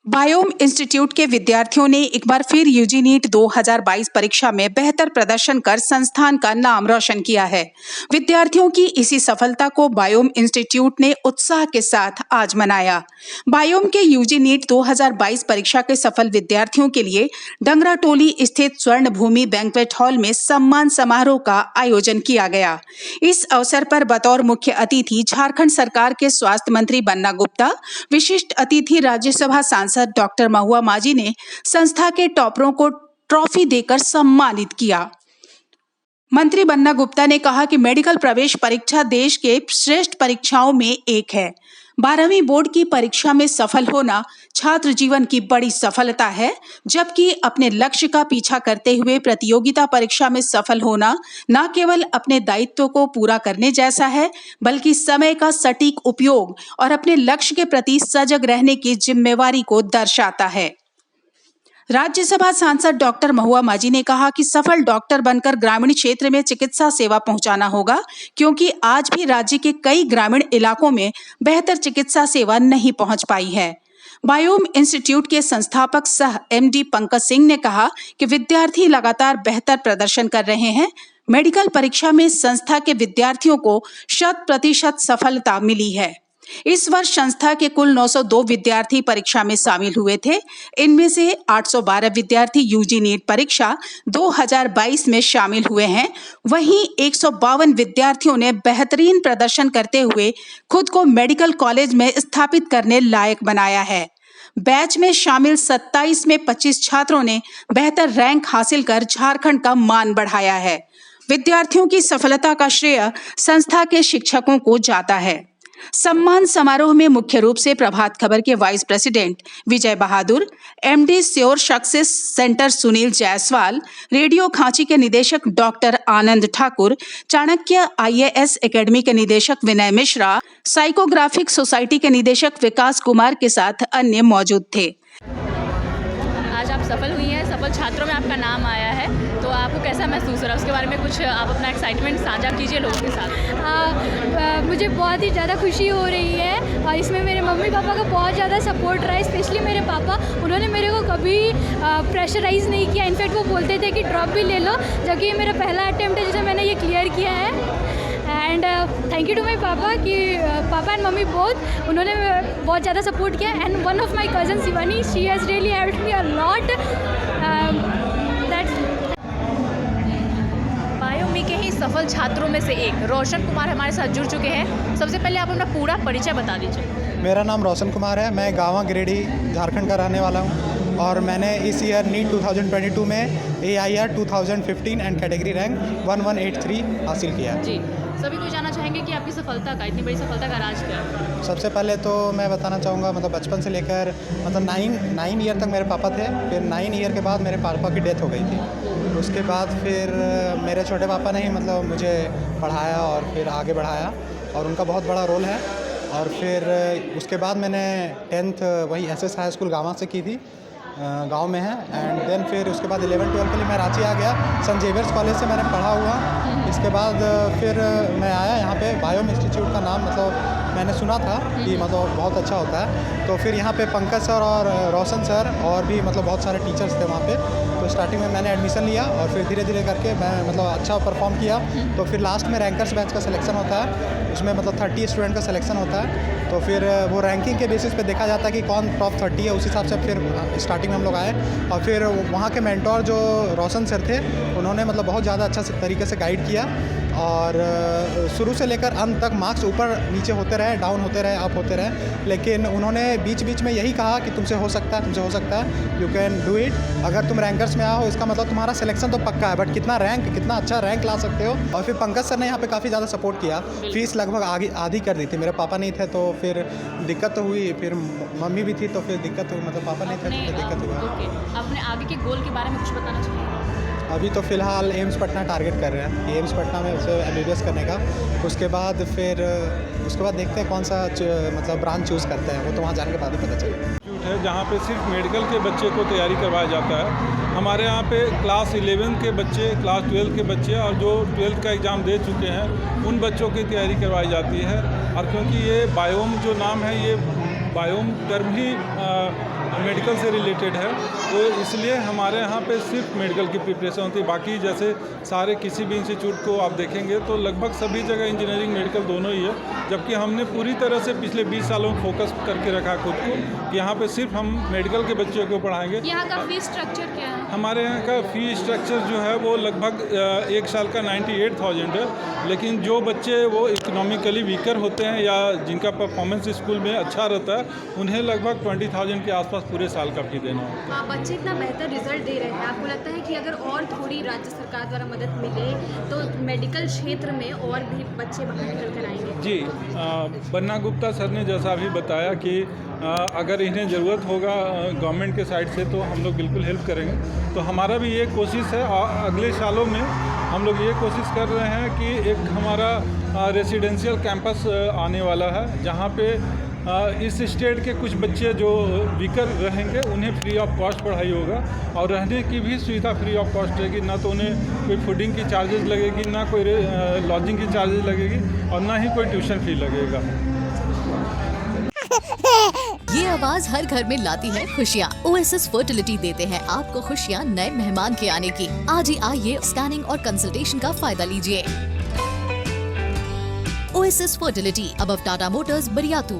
Biome institute के विद्यार्थियों ने एक बार फिर यूजी नीट 2022 परीक्षा में बेहतर प्रदर्शन कर संस्थान का नाम रोशन किया है। विद्यार्थियों की इसी सफलता को बायोम इंस्टीट्यूट ने उत्साह के साथ आज मनाया। बायोम के यूजी नीट 2022 परीक्षा के सफल विद्यार्थियों के लिए डंगराटोली स्थित स्वर्ण भूमि बैंक्वेट हॉल में सम्मान समारोह का आयोजन किया गया। इस अवसर पर बतौर मुख्य अतिथि झारखंड सरकार के स्वास्थ्य मंत्री बन्ना गुप्ता, विशिष्ट अतिथि राज्यसभा सांसद डॉक्टर महुआ माझी ने संस्था के टॉपरों को ट्रॉफी देकर सम्मानित किया। मंत्री बन्ना गुप्ता ने कहा कि मेडिकल प्रवेश परीक्षा देश के श्रेष्ठ परीक्षाओं में एक है। 12वीं बोर्ड की परीक्षा में सफल होना छात्र जीवन की बड़ी सफलता है, जबकि अपने लक्ष्य का पीछा करते हुए प्रतियोगिता परीक्षा में सफल होना न केवल अपने दायित्व को पूरा करने जैसा है, बल्कि समय का सटीक उपयोग और अपने लक्ष्य के प्रति सजग रहने की जिम्मेवारी को दर्शाता है। राज्यसभा सांसद डॉक्टर महुआ माझी ने कहा कि सफल डॉक्टर बनकर ग्रामीण क्षेत्र में चिकित्सा सेवा पहुंचाना होगा, क्योंकि आज भी राज्य के कई ग्रामीण इलाकों में बेहतर चिकित्सा सेवा नहीं पहुंच पाई है। बायोम इंस्टीट्यूट के संस्थापक सह एमडी पंकज सिंह ने कहा कि विद्यार्थी लगातार बेहतर प्रदर्शन कर रहे हैं। मेडिकल परीक्षा में संस्था के विद्यार्थियों को 100% सफलता मिली है। इस वर्ष संस्था के कुल 902 विद्यार्थी परीक्षा में शामिल हुए थे। इनमें से 812 विद्यार्थी यूजी नीट परीक्षा 2022 में शामिल हुए हैं। वहीं 152 विद्यार्थियों ने बेहतरीन प्रदर्शन करते हुए खुद को मेडिकल कॉलेज में स्थापित करने लायक बनाया है। बैच में शामिल 27 में 25 छात्रों ने बेहतर रैंक हासिल कर झारखंड का मान बढ़ाया है। विद्यार्थियों की सफलता का श्रेय संस्था के शिक्षकों को जाता है। सम्मान समारोह में मुख्य रूप से प्रभात खबर के vice president Vijay Bahadur, MD sure success centre Sunil Jaiswal, radio Khanchi के निदेशक doctor Anand Thakur, Chanakya IAS academy के निदेशक विनय मिश्रा, साइकोग्राफिक सोसाइटी के निदेशक विकास कुमार के साथ अन्य मौजूद थे। आज आप सफल हुई हैं, सफल छात्रों में आपका नाम आया है, तो आपको कैसा महसूस हो रहा है? उसके बारे में कुछ आप अपना एक्साइटमेंट साझा कीजिए लोगों के साथ। मुझे बहुत ही ज़्यादा खुशी हो रही है और इसमें मेरे मम्मी पापा का बहुत ज़्यादा सपोर्ट रहा है। स्पेशली मेरे पापा, उन्होंने मेरे को कभी प्रेशराइज़ नहीं किया। इनफैक्ट वो बोलते थे कि ड्रॉप भी ले लो, जबकि ये मेरा पहला अटेम्प्ट है जिसे मैंने ये क्लियर किया है। And thank you to my papa कि पापा एंड मम्मी बोथ, उन्होंने बहुत ज़्यादा सपोर्ट किया। And one of my cousin Shivani, she has really helped me a lot. बायोमी के ही सफल छात्रों में से एक रोशन कुमार हमारे साथ जुड़ चुके हैं। सबसे पहले आप अपना पूरा परिचय बता दीजिए। मेरा नाम रोशन कुमार है, मैं गाँव गिरिडीह झारखंड का रहने वाला हूँ और मैंने इस ईयर नीट 2022 में AIR 2015 एंड कैटेगरी रैंक 1183 हासिल किया है। जी, सभी को जानना चाहेंगे कि आपकी सफलता का, इतनी बड़ी सफलता का राज क्या है? सबसे पहले तो मैं बताना चाहूँगा, मतलब बचपन से लेकर मतलब 9 ईयर तक मेरे पापा थे। फिर 9 ईयर के बाद मेरे पापा की डेथ हो गई थी। उसके बाद फिर मेरे छोटे पापा ने ही मतलब मुझे पढ़ाया और फिर आगे बढ़ाया और उनका बहुत बड़ा रोल है। और फिर उसके बाद मैंने 10th वही SS हाई स्कूल गाँव से की थी, गांव में है। एंड देन फिर उसके बाद 11-12 के लिए मैं रांची आ गया, सेंट जेवियर्स कॉलेज से मैंने पढ़ा हुआ। इसके बाद फिर मैं आया यहाँ पे। बायोम इंस्टीट्यूट का नाम मतलब मैंने सुना था कि मतलब बहुत अच्छा होता है, तो फिर यहाँ पे पंकज सर और रोशन सर और भी मतलब बहुत सारे टीचर्स थे वहाँ पे। तो स्टार्टिंग में मैंने एडमिशन लिया और फिर धीरे धीरे करके मैं मतलब अच्छा परफॉर्म किया। तो फिर लास्ट में रैंकर्स बैच का सिलेक्शन होता है, उसमें मतलब 30 स्टूडेंट का सिलेक्शन होता है। तो फिर वो रैंकिंग के बेसिस पे देखा जाता है कि कौन टॉप 30 है, उस हिसाब से फिर स्टार्टिंग में हम लोग आए। और फिर वहाँ के मेंटोर जो रोशन सर थे, उन्होंने मतलब बहुत ज़्यादा अच्छा तरीके से गाइड किया और शुरू से लेकर अंत तक मार्क्स ऊपर नीचे होते रहे, डाउन होते रहे, अप होते रहे, लेकिन उन्होंने बीच बीच में यही कहा कि तुमसे हो सकता है, तुमसे हो सकता है, यू कैन डू इट। अगर तुम रैंकर्स में आओ इसका मतलब तुम्हारा सिलेक्शन तो पक्का है, बट कितना अच्छा रैंक ला सकते हो। और फिर पंकज सर ने यहाँ पे काफ़ी ज़्यादा सपोर्ट किया। फीस लगभग आधी कर दी थी, मेरे पापा नहीं थे तो फिर दिक्कत तो हुई, फिर मम्मी भी थी तो फिर दिक्कत हुई, मतलब पापा नहीं थे तो फिर दिक्कत हुआ। अपने आगे के गोल के बारे में कुछ बताना चाहिए? अभी तो फ़िलहाल एम्स पटना टारगेट कर रहे हैं कि एम्स पटना में उसे MBBS करने का। उसके बाद देखते हैं कौन सा मतलब ब्रांच चूज़ करते हैं, वो तो वहाँ जाने के बाद ही पता चलेगा। इंस्टीट्यूट है जहाँ पे सिर्फ मेडिकल के बच्चे को तैयारी करवाया जाता है। हमारे यहाँ पे क्लास 11 के बच्चे, क्लास 12 के बच्चे और जो 12th का एग्ज़ाम दे चुके हैं उन बच्चों की तैयारी करवाई जाती है। और क्योंकि ये बायोम जो नाम है, ये बायोम टर्म ही मेडिकल से रिलेटेड है, तो इसलिए हमारे यहाँ पे सिर्फ मेडिकल की प्रिपरेशन होती है। बाकी जैसे सारे किसी भी इंस्टीट्यूट को आप देखेंगे तो लगभग सभी जगह इंजीनियरिंग मेडिकल दोनों ही है, जबकि हमने पूरी तरह से पिछले 20 सालों में फोकस करके रखा खुद को कि यहाँ पे सिर्फ हम मेडिकल के बच्चों को पढ़ाएंगे। यहाँ का फीस स्ट्रक्चर क्या है? हमारे यहाँ का फ़ी स्ट्रक्चर जो है वो लगभग एक साल का 98,000 है, लेकिन जो बच्चे वो इकोनॉमिकली वीकर होते हैं या जिनका परफॉर्मेंस स्कूल में अच्छा रहता है, उन्हें लगभग 20,000 के आसपास पूरे साल का फ़ी देना होता है। बच्चे इतना बेहतर रिजल्ट दे रहे हैं, आपको लगता है कि अगर और थोड़ी राज्य सरकार द्वारा मदद मिले तो मेडिकल क्षेत्र में और भी बच्चे बाहर निकल कर आएंगे? जी, बन्ना गुप्ता सर ने जैसा अभी बताया कि अगर इन्हें ज़रूरत होगा गवर्नमेंट के साइड से तो हम लोग बिल्कुल हेल्प करेंगे। तो हमारा भी ये कोशिश है, अगले सालों में हम लोग ये कोशिश कर रहे हैं कि एक हमारा रेसिडेंशियल कैंपस आने वाला है, जहाँ पे इस स्टेट के कुछ बच्चे जो वीकर रहेंगे उन्हें फ्री ऑफ कॉस्ट पढ़ाई होगा और रहने की भी सुविधा फ्री ऑफ कॉस्ट रहेगी। ना तो उन्हें कोई फूडिंग की चार्जेस लगेगी, ना कोई लॉजिंग की चार्जेस लगेगी और ना ही कोई ट्यूशन फी लगेगा। ये आवाज हर घर में लाती है खुशियाँ। ओएसएस फर्टिलिटी देते हैं आपको खुशियाँ नए मेहमान के आने की। आज ही आइए, स्कैनिंग और कंसल्टेशन का फायदा लीजिए। OSS fertility, above Tata Motors, Bariatu.